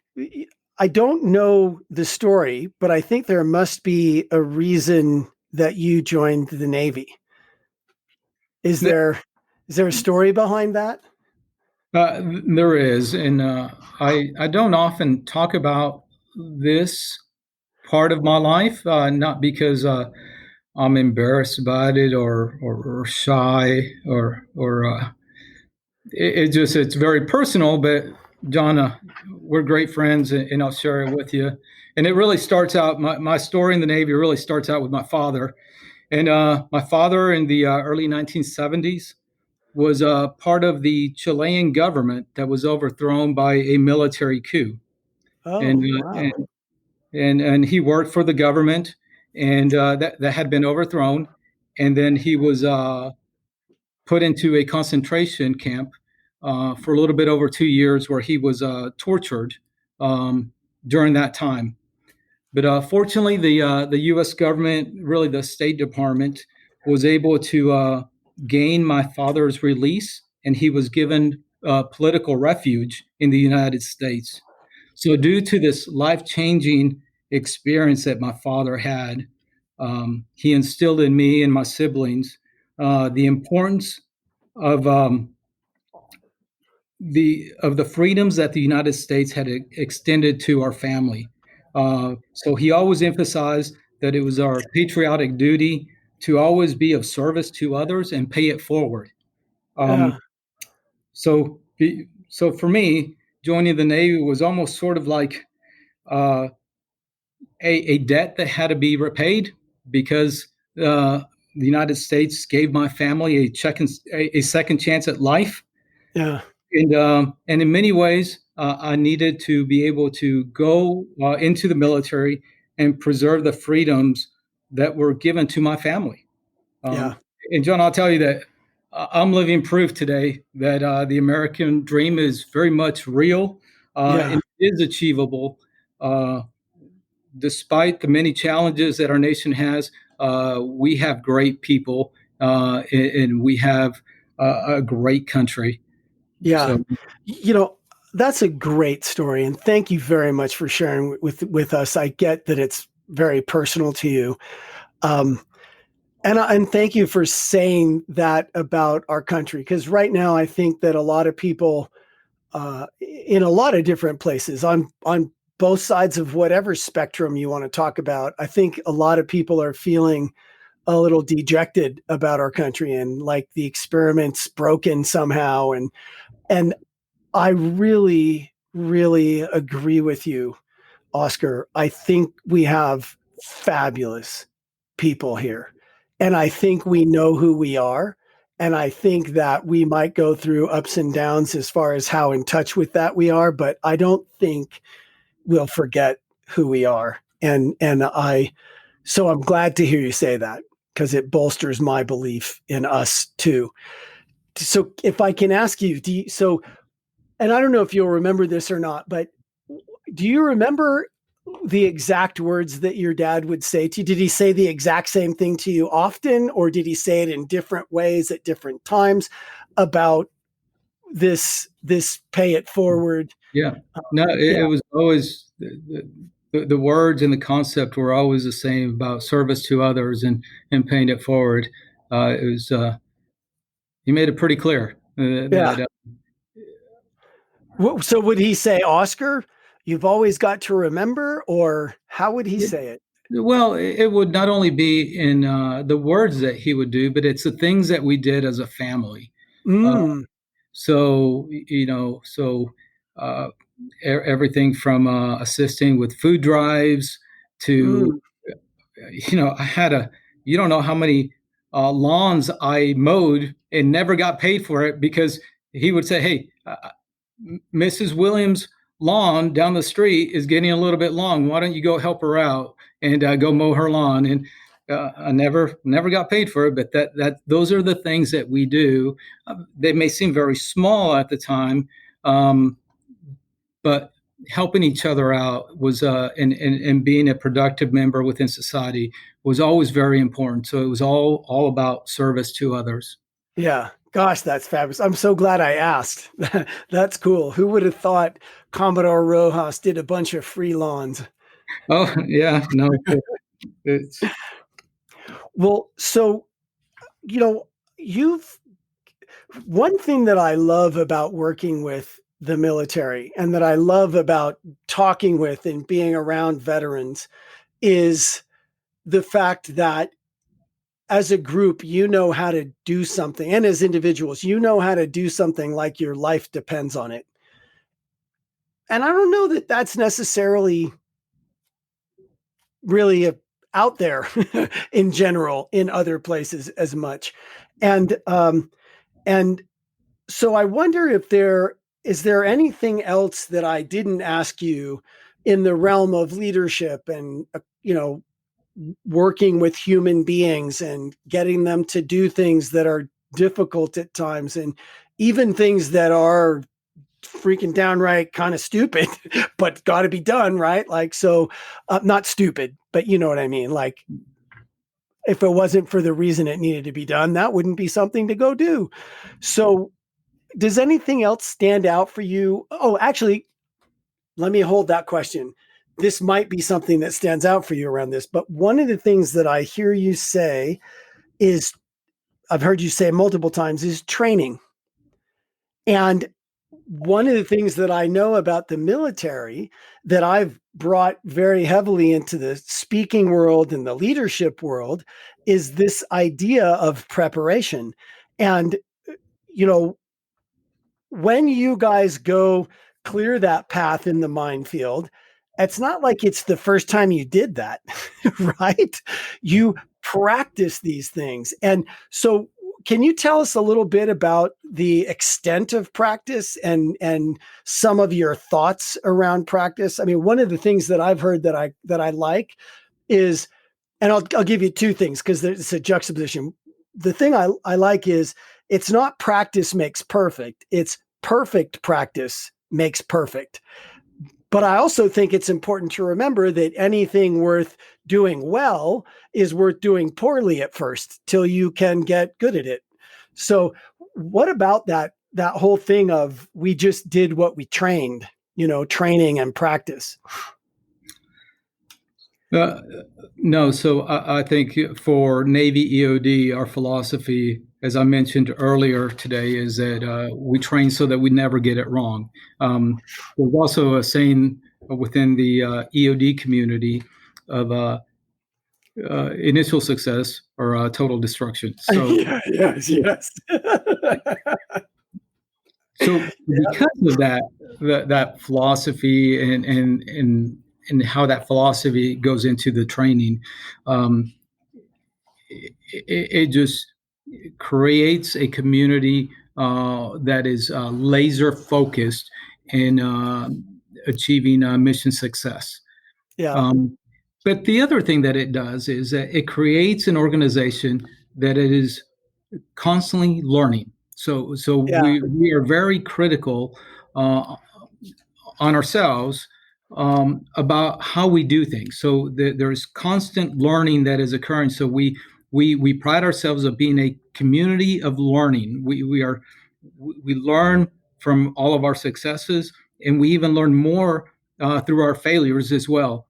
I don't know the story, but I think there must be a reason that you joined the Navy. Is there a story behind that? There is, and I don't often talk about this part of my life, not because I'm embarrassed about it or shy or it's very personal, but John, we're great friends, and I'll share it with you. And it really starts out, my story in the Navy really starts out with my father. And my father in the early 1970s was part of the Chilean government that was overthrown by a military coup. And, Oh, wow. and he worked for the government, and that had been overthrown. And then he was put into a concentration camp for a little bit over 2 years, where he was tortured during that time. But fortunately, the U.S. government, really the State Department, was able to gain my father's release, and he was given political refuge in the United States. So, due to this life-changing experience that my father had, he instilled in me and my siblings the importance of the freedoms that the United States had extended to our family. So he always emphasized that it was our patriotic duty to always be of service to others and pay it forward. Yeah. So, so for me, joining the Navy was almost sort of like uh, a debt that had to be repaid, because the United States gave my family a second chance at life. Yeah. And in many ways, I needed to be able to go into the military and preserve the freedoms that were given to my family. Yeah. And John, I'll tell you that I'm living proof today that the American dream is very much real Yeah. and is achievable, despite the many challenges that our nation has. We have great people, and we have a great country. Yeah. So, That's a great story. And thank you very much for sharing with us. I get that it's very personal to you. And thank you for saying that about our country. Because right now, I think that a lot of people in a lot of different places on both sides of whatever spectrum you want to talk about, I think a lot of people are feeling a little dejected about our country and like the experiment's broken somehow. And I really, really agree with you, Oscar. I think we have fabulous people here. And I think we know who we are. And I think that we might go through ups and downs as far as how in touch with that we are, but I don't think we'll forget who we are. So I'm glad to hear you say that, because it bolsters my belief in us too. So if I can ask you, and I don't know if you'll remember this or not, but do you remember the exact words that your dad would say to you? Did he say the exact same thing to you often, or did he say it in different ways at different times about this pay it forward? yeah, no, Yeah, it was always the words and the concept were always the same about service to others and paying it forward. It was he made it pretty clear yeah. that So would he say, Oscar, you've always got to remember, or how would he say it? well, it would not only be in the words that he would do, but it's the things that we did as a family. Uh, Mm, so uh, everything from assisting with food drives to mm, I had you don't know how many lawns I mowed and never got paid for it, because he would say, "Hey, Mrs. Williams' lawn down the street is getting a little bit long. Why don't you go help her out and go mow her lawn?" And I never got paid for it, but those are the things that we do. They may seem very small at the time, but helping each other out was and being a productive member within society was always very important. So it was all about service to others. yeah. Gosh, that's fabulous. I'm so glad I asked. That's cool. Who would have thought Commodore Rojas did a bunch of free lawns? Oh yeah, no, it's Well, so, you know, you've one thing that I love about working with the military and that I love about talking with and being around veterans is the fact that as a group, you know how to do something, and as individuals, you know how to do something like your life depends on it. And I don't know that that's necessarily really out there in general in other places as much. And so I wonder if there is there anything else that I didn't ask you in the realm of leadership and working with human beings and getting them to do things that are difficult at times, and even things that are freaking downright kind of stupid, but got to be done, right? Like, so not stupid, but you know what I mean? Like, if it wasn't for the reason it needed to be done, that wouldn't be something to go do. So, does anything else stand out for you? Oh, actually, let me hold that question. This might be something that stands out for you around this, but one of the things that I hear you say is, I've heard you say multiple times, is training. And one of the things that I know about the military that I've brought very heavily into the speaking world and the leadership world is this idea of preparation. And, you know, when you guys go clear that path in the minefield, it's not like it's the first time you did that, right? You practice these things. And so can you tell us a little bit about the extent of practice and some of your thoughts around practice? I mean, one of the things that I've heard that I like is, and I'll give you two things because it's a juxtaposition. The thing I like is, it's not practice makes perfect. It's perfect practice makes perfect. But I also think it's important to remember that anything worth doing well is worth doing poorly at first till you can get good at it. So what about that whole thing of we just did what we trained, training and practice? No, so I think for Navy EOD, our philosophy, as I mentioned earlier today, is that we train so that we never get it wrong. There's also a saying within the EOD community of initial success or total destruction. So, yes. So because of that philosophy and how that philosophy goes into the training, it just creates a community that is laser focused in achieving mission success. Yeah. But the other thing that it does is that it creates an organization that it is constantly learning. So we are very critical on ourselves about how we do things. So there's constant learning that is occurring. So we pride ourselves of being a community of learning. We learn from all of our successes, and we even learn more through our failures as well.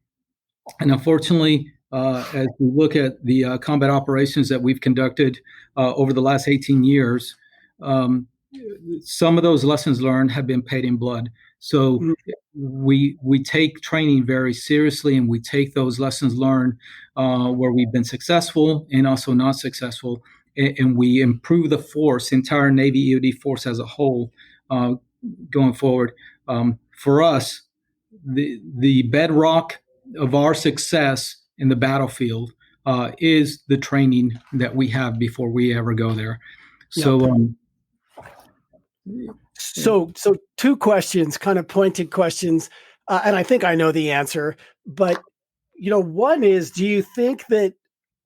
And unfortunately, as we look at the combat operations that we've conducted over the last 18 years, some of those lessons learned have been paid in blood. So we take training very seriously, and we take those lessons learned where we've been successful and also not successful, and we improve the force, entire Navy EOD force as a whole, going forward. For us, the bedrock of our success in the battlefield is the training that we have before we ever go there. So, so two questions, kind of pointed questions, and I think I know the answer. But one is, do you think that,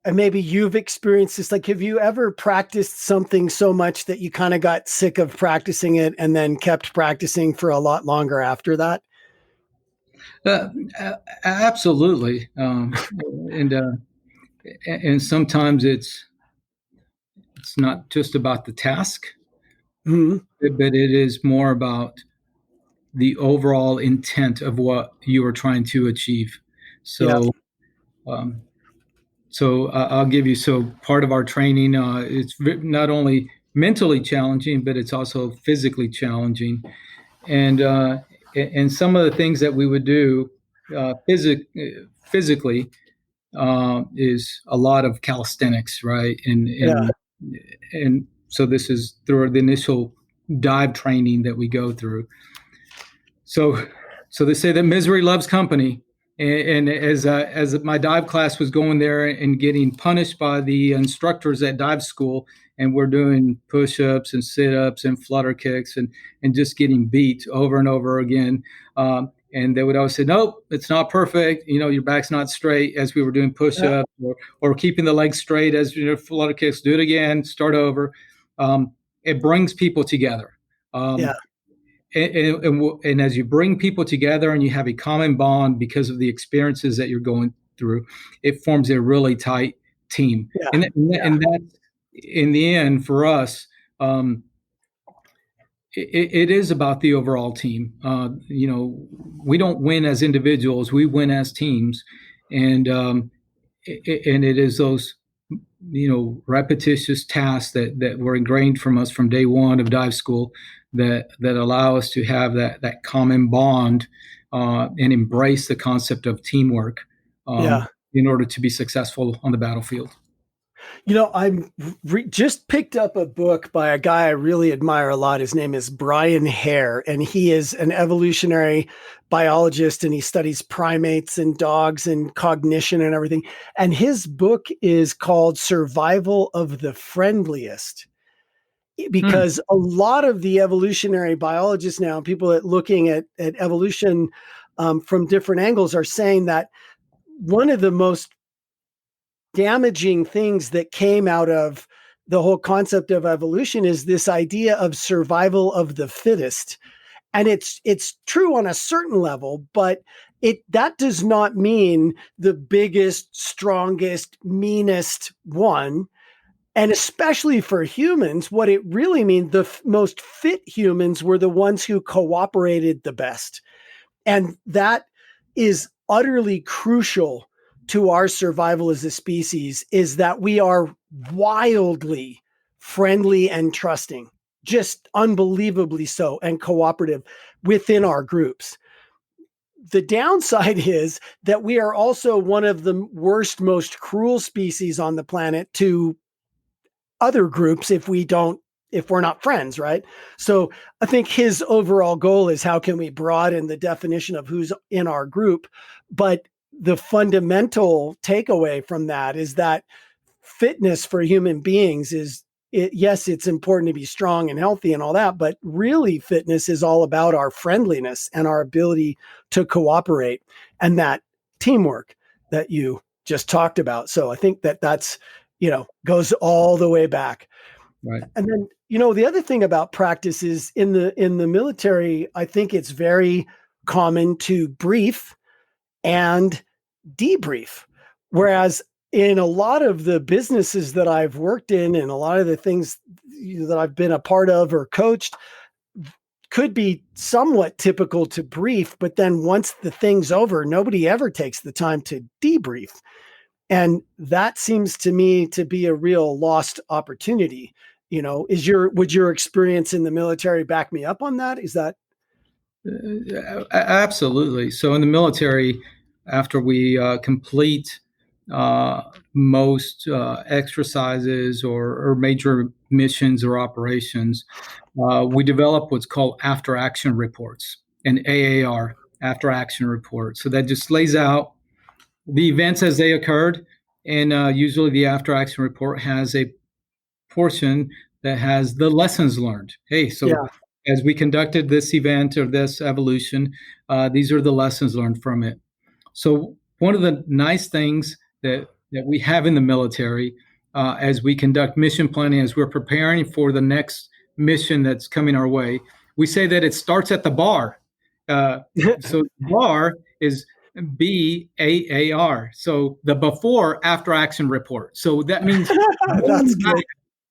and maybe you've experienced this, like, have you ever practiced something so much that you kind of got sick of practicing it and then kept practicing for a lot longer after that? Absolutely, and sometimes it's not just about the task, but it is more about the overall intent of what you are trying to achieve. So, I'll give you. So part of our training, it's not only mentally challenging, but it's also physically challenging, and some of the things that we would do physically is a lot of calisthenics, right? Yeah. And so this is through the initial dive training that we go through. So they say that misery loves company. And as my dive class was going there and getting punished by the instructors at dive school, and we're doing push-ups and sit-ups and flutter kicks and just getting beat over and over again. And they would always say, nope, it's not perfect. Your back's not straight, as we were doing push-ups, or keeping the legs straight as flutter kicks. Do it again, start over. It brings people together. And as you bring people together and you have a common bond because of the experiences that you're going through, it forms a really tight team. And that, in the end, for us, it is about the overall team. We don't win as individuals; we win as teams, and it is those repetitious tasks that were ingrained from us from day one of dive school that allow us to have that common bond and embrace the concept of teamwork in order to be successful on the battlefield. I'm just picked up a book by a guy I really admire a lot. His name is Brian Hare, and he is an evolutionary biologist, and he studies primates and dogs and cognition and everything. And his book is called Survival of the Friendliest, because a lot of the evolutionary biologists now, people that looking at evolution from different angles, are saying that one of the most damaging things that came out of the whole concept of evolution is this idea of survival of the fittest. And it's true on a certain level, but that does not mean the biggest, strongest, meanest one. And especially for humans, what it really means, the most fit humans were the ones who cooperated the best. And that is utterly crucial to our survival as a species, is that we are wildly friendly and trusting, just unbelievably so, and cooperative within our groups. The downside is that we are also one of the worst, most cruel species on the planet to other groups if we're not friends, right? So I think his overall goal is, how can we broaden the definition of who's in our group? But the fundamental takeaway from that is that fitness for human beings yes, it's important to be strong and healthy and all that, but really fitness is all about our friendliness and our ability to cooperate and that teamwork that you just talked about. So I think that's, goes all the way back. Right. And then, the other thing about practice is in the military, I think it's very common to brief and debrief. Whereas in a lot of the businesses that I've worked in and a lot of the things that I've been a part of or coached, could be somewhat typical to brief, but then once the thing's over, nobody ever takes the time to debrief. And that seems to me to be a real lost opportunity. Would your experience in the military back me up on that? Is that? Absolutely. So in the military, after we complete most exercises or major missions or operations, we develop what's called after action reports, an AAR, after action report. So that just lays out the events as they occurred. And usually the after action report has a portion that has the lessons learned. Hey, so as we conducted this event or this evolution, these are the lessons learned from it. So one of the nice things that we have in the military, as we conduct mission planning, as we're preparing for the next mission that's coming our way, we say that it starts at the bar. So the bar is BAAR. So the before after action report. So that means That's good.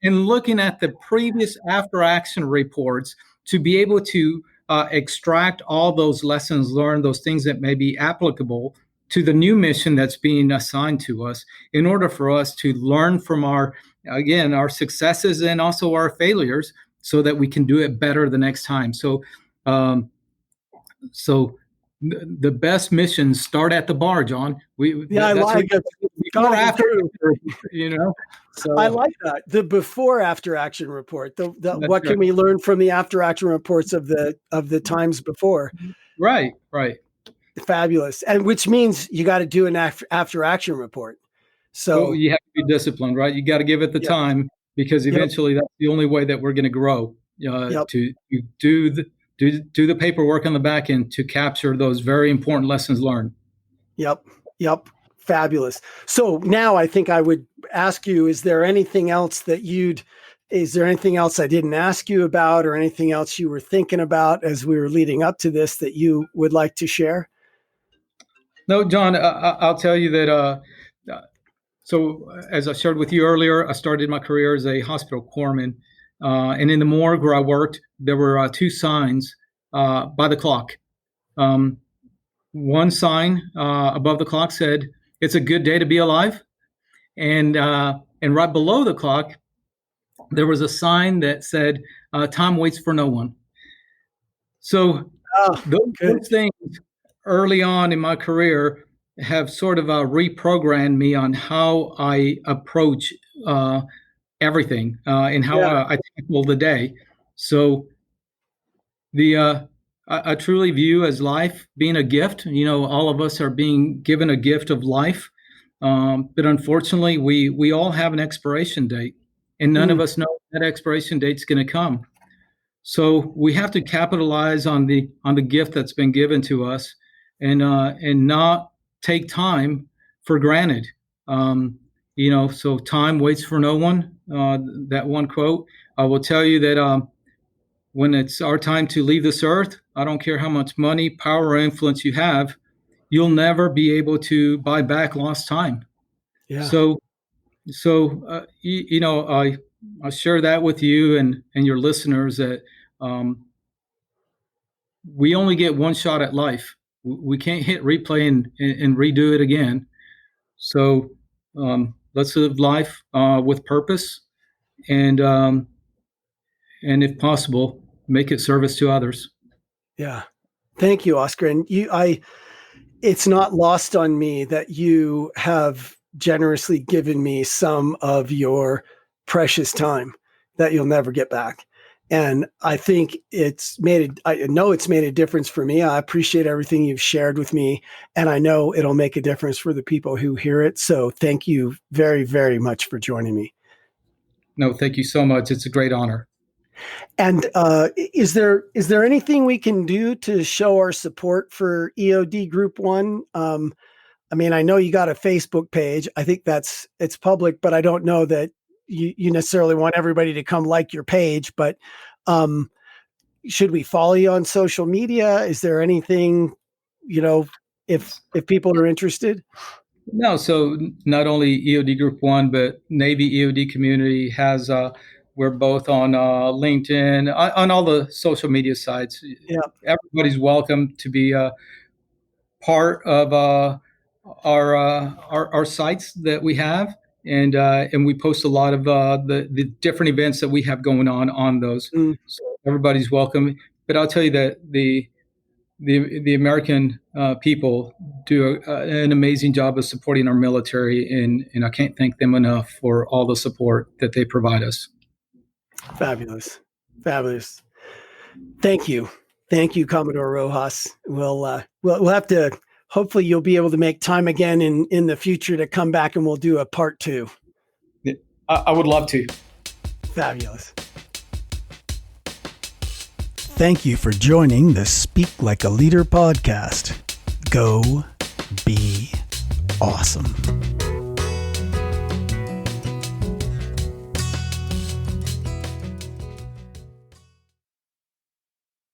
And looking at the previous after action reports to be able to extract all those lessons learned, those things that may be applicable to the new mission that's being assigned to us, in order for us to learn from our successes and also our failures, so that we can do it better the next time. So the best missions start at the bar, John. I like it. Before, after, you know. So I like that. The before after action report. What can right. we learn from the after action reports of the times before? Right. Fabulous. And which means you got to do an after action report. So well, you have to be disciplined, right? You got to give it the time, because eventually that's the only way that we're going to grow. To do the paperwork on the back end to capture those very important lessons learned. Yep. Fabulous. So now I think I would ask you, is there anything else I didn't ask you about, or anything else you were thinking about as we were leading up to this that you would like to share? No, John, I'll tell you that, so as I shared with you earlier, I started my career as a hospital corpsman. And in the morgue where I worked, there were 2 signs by the clock. One sign above the clock said, "It's a good day to be alive." And right below the clock, there was a sign that said, "Time waits for no one." So those things early on in my career have sort of reprogrammed me on how I approach everything and how I tackle the day. So I truly view as life being a gift. All of us are being given a gift of life, but unfortunately, we all have an expiration date, and none of us know that expiration date's going to come. So we have to capitalize on the gift that's been given to us, and not take time for granted. So time waits for no one. That one quote. I will tell you that when it's our time to leave this earth, I don't care how much money, power, or influence you have, you'll never be able to buy back lost time. Yeah. So I share that with you and your listeners that we only get one shot at life. We can't hit replay and redo it again. So let's live life with purpose, and if possible, make it service to others. Yeah. Thank you, Oscar. And it's not lost on me that you have generously given me some of your precious time that you'll never get back. And I think I know it's made a difference for me. I appreciate everything you've shared with me, and I know it'll make a difference for the people who hear it. So thank you very, very much for joining me. No, thank you so much. It's a great honor. And is there anything we can do to show our support for EOD Group 1? I mean, I know you got a Facebook page. I think it's public, but I don't know that you necessarily want everybody to come like your page. But should we follow you on social media? Is there anything, if people are interested? No. So not only EOD Group 1, but Navy EOD community has. We're both on LinkedIn, on all the social media sites. Yeah. Everybody's welcome to be part of our sites that we have, and we post a lot of the different events that we have going on those. So everybody's welcome. But I'll tell you that the American people do an amazing job of supporting our military, and I can't thank them enough for all the support that they provide us. Fabulous. Thank you, Commodore Rojas. We'll have to. Hopefully, you'll be able to make time again in the future to come back, and we'll do a part 2. I would love to. Fabulous. Thank you for joining the Speak Like a Leader podcast. Go be awesome.